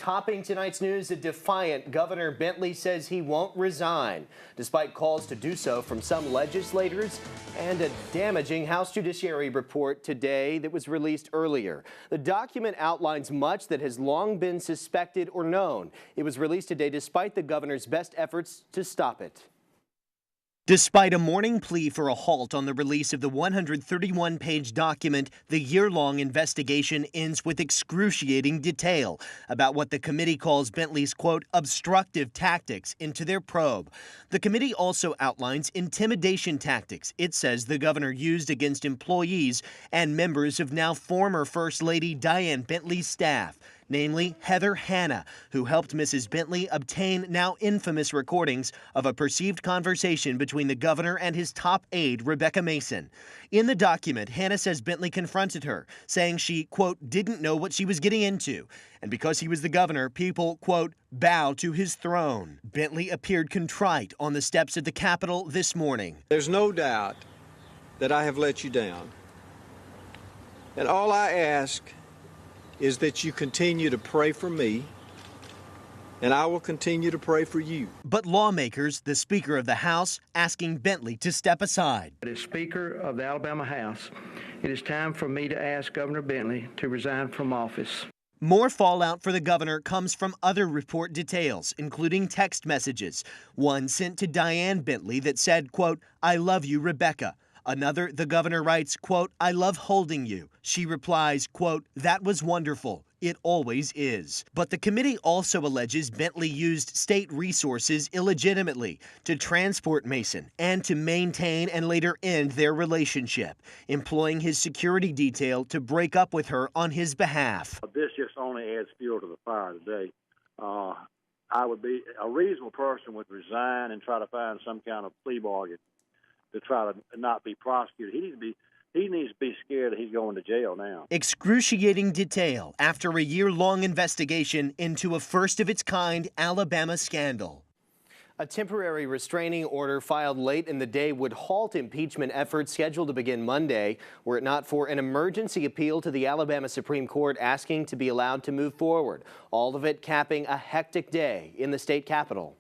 topping tonight's news, a defiant Governor Bentley says he won't resign, despite calls to do so from some legislators and a damaging House Judiciary report today that was released earlier. The document outlines much that has long been suspected or known. It was released today despite the governor's best efforts to stop it. Despite a morning plea for a halt on the release of the 131-page document, the year-long investigation ends with excruciating detail about what the committee calls Bentley's, quote, obstructive tactics into their probe. The committee also outlines intimidation tactics it says the governor used against employees and members of now former First Lady Diane Bentley's staff, namely Heather Hanna, who helped Mrs. Bentley obtain now infamous recordings of a perceived conversation between the governor and his top aide, Rebecca Mason. In the document, Hanna says Bentley confronted her, saying she, quote, didn't know what she was getting into. And because he was the governor, people, quote, bow to his throne. Bentley appeared contrite on the steps of the Capitol this morning. There's no doubt that I have let you down. And all I ask is that you continue to pray for me, and I will continue to pray for you. But lawmakers, the Speaker of the House, asking Bentley to step aside. As Speaker of the Alabama House, it is time for me to ask Governor Bentley to resign from office. More fallout for the governor comes from other report details, including text messages. One sent to Diane Bentley that said, quote, I love you, Rebecca. Another, the governor writes, quote, I love holding you. She replies, quote, that was wonderful. It always is. But the committee also alleges Bentley used state resources illegitimately to transport Mason and to maintain and later end their relationship, employing his security detail to break up with her on his behalf. This just only adds fuel to the fire today. I would be a reasonable person would resign and try to find some kind of plea bargain to try to not be prosecuted. He needs to be scared that he's going to jail now. Excruciating detail after a year-long investigation into a first-of-its-kind Alabama scandal. A temporary restraining order filed late in the day would halt impeachment efforts scheduled to begin Monday, were it not for an emergency appeal to the Alabama Supreme Court asking to be allowed to move forward. All of it capping a hectic day in the state capitol.